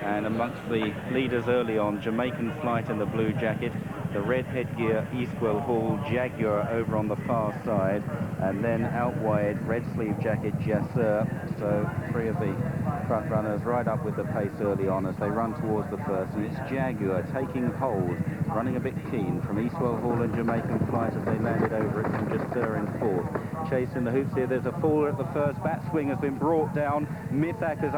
And amongst the leaders early on, Jamaican Flight in the blue jacket, the red headgear Eastwell Hall Jaguar over on the far side, and then out wide red sleeve jacket Jasseur. So three of the front runners right up with the pace early on as they run towards the first, and it's Jaguar taking hold, running a bit keen from Eastwell Hall and Jamaican Flight as they landed over it from Jasseur in fourth. Chase in the hoops here, there's a fall at the first, bat swing has been brought down, Mithak has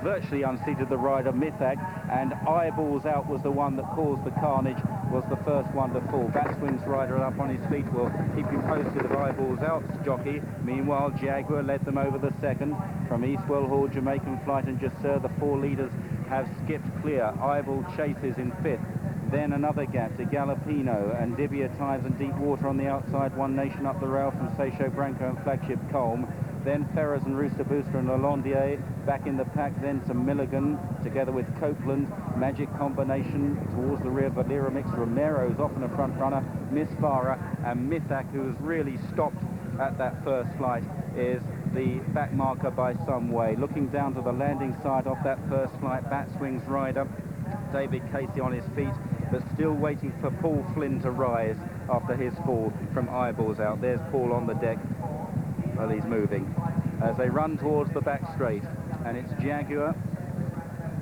virtually unseated the rider Mithak, and Eyeballs Out was the one that caused the carnage, was the first one to fall. Batswing's rider up on his feet. We'll keep you posted of Eyeballs Out's jockey. Meanwhile, Jaguar led them over the second. From Eastwell Hall, Jamaican Flight and Jasseur, the four leaders have skipped clear. Eyeball chases in fifth. Then another gap to Galopino and Dibia Times and Deep Water on the outside. One Nation up the rail from Seisho Branco and Flagship Colm. Then Ferrers and Rooster Booster and Lalondier back in the pack, then to Milligan together with Copeland. Magic Combination towards the rear, Valiramix. Romero's off in the front runner, Miss Farah, and Mithak, who has really stopped at that first flight, is the back marker by some way. Looking down to the landing side off that first flight, Batswing's rider David Casey on his feet, but still waiting for Paul Flynn to rise after his fall from Eyeballs Out. There's Paul on the deck. Well, he's moving as they run towards the back straight, and it's Jaguar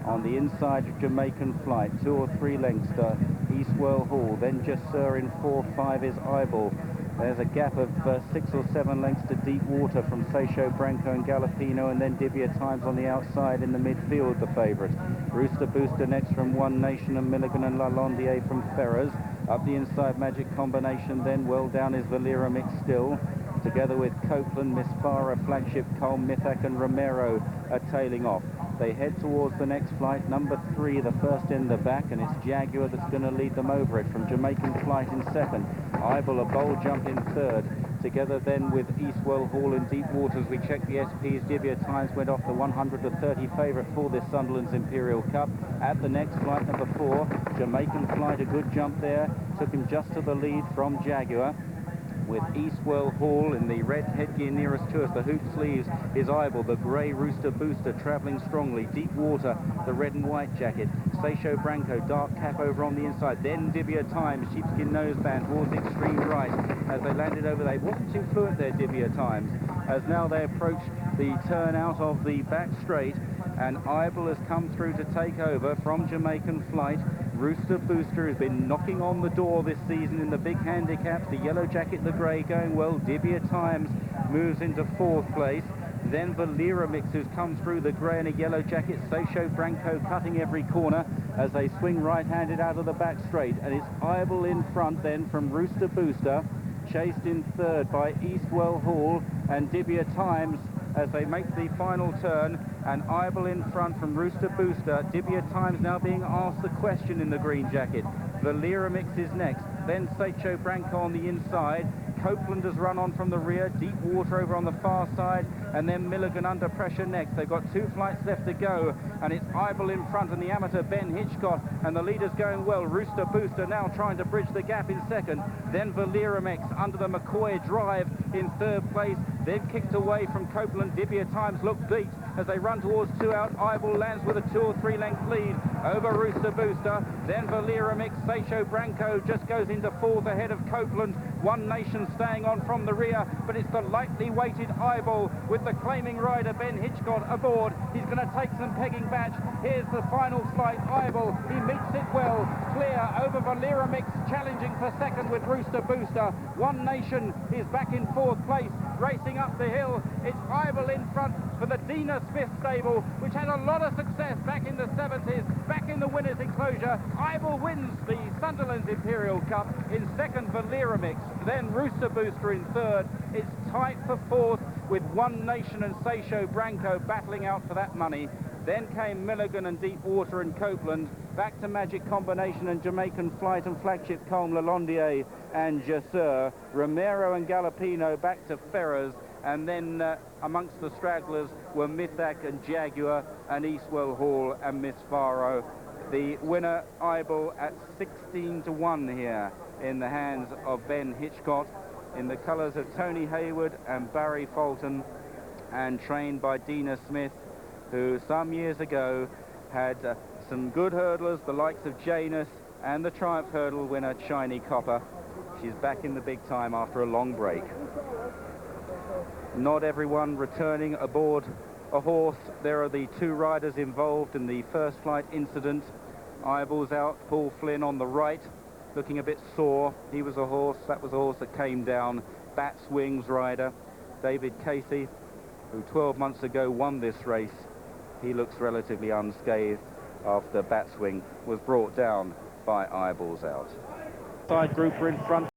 on the inside of Jamaican Flight, 2 or 3 lengths to Eastwell Hall, then Jasseur in 4-5 is Eyeball. There's a gap of 6 or 7 lengths to Deep Water from Seisho Branco and Galopino, and then Dibia Times on the outside in the midfield, the favourite. Rooster Booster next from One Nation and Milligan and Lalondier from Ferrers. Up the inside, Magic Combination, then well down is Valiramix still, together with Copeland, Miss Farah, Flagship Colm, Mithak and Romero are tailing off. They head towards the next flight, number 3, the first in the back, and it's Jaguar that's going to lead them over it from Jamaican Flight in second. Eyeball a bold jump in third, together then with Eastwell Hall and Deep Waters. We checked the SPs, Dibia Times went off the 130 favourite for this Sunderland's Imperial Cup. At the next flight, number 4, Jamaican Flight, a good jump there, took him just to the lead from Jaguar, with Eastwell Hall in the red headgear nearest to us. The hoop sleeves is Eyeball, the grey Rooster Booster travelling strongly. Deep Water, the red and white jacket. Seisho Branco, dark cap over on the inside. Then Dibia Times, sheepskin noseband towards the extreme right. As they landed over, they wasn't too fluent there, Dibia Times. As now they approach the turn out of the back straight, and Eyeball has come through to take over from Jamaican Flight. Rooster Booster has been knocking on the door this season in the big handicaps. The yellow jacket, the grey going well. Dibia Times moves into 4th place. Then Valiramix, who's come through the grey and a yellow jacket. Seisho Branco cutting every corner as they swing right-handed out of the back straight. And it's Eyeball in front then from Rooster Booster, chased in 3rd by Eastwell Hall and Dibia Times as they make the final turn, and Eyeball in front from Rooster Booster. Dibia Times now being asked the question in the green jacket. Valiramix is next, then Seisho Branco on the inside. Copeland has run on from the rear, Deep Water over on the far side, and then Milligan under pressure next. They've got 2 flights left to go, and it's Eyeball in front and the amateur Ben Hitchcock, and the leader's going well. Rooster Booster now trying to bridge the gap in second, then Valiramix under the McCoy drive in 3rd place. They've kicked away from Copeland. Dibia Times look beat as they run towards 2 out. Eyeball lands with a 2 or 3 length lead over Rooster Booster. Then Valiramix, Seisho Branco just goes into 4th ahead of Copeland. One Nation staying on from the rear, but it's the lightly weighted Eyeball with the claiming rider Ben Hitchcock aboard. He's going to take some pegging back. Here's the final flight. Eyeball, he meets it well, clear over Valiramix, challenging for second with Rooster Booster. One Nation is back in 4th place, racing up the hill. It's Eyeball in front for the Dina Smith stable, which had a lot of success back in the 70s, back in the winners' enclosure. Eyeball wins the Sunderland's Imperial Cup. In second, Valiramix, then Rooster Booster in 3rd. It's tight for 4th with One Nation and Seisho Branco battling out for that money. Then came Milligan and Deep Water and Copeland. Back to Magic Combination and Jamaican Flight and Flagship Colm, Lalondier and Jasseur. Romero and Galopino back to Ferrers. And then amongst the stragglers were Mithak and Jaguar and Eastwell Hall and Miss Farah. The winner, Eyeball, at 16-1 here in the hands of Ben Hitchcock, in the colours of Tony Hayward and Barry Fulton, and trained by Dina Smith, who some years ago had some good hurdlers, the likes of Janus and the Triumph Hurdle winner, Shiny Copper. She's back in the big time after a long break. Not everyone returning aboard a horse. There are the two riders involved in the first flight incident. Ibal's out, Paul Flynn on the right, looking a bit sore. That was a horse that came down. Bat's Wings rider, David Casey, who 12 months ago won this race. He looks relatively unscathed after Bat's Wing was brought down by Ibal's out. Side grouper in front.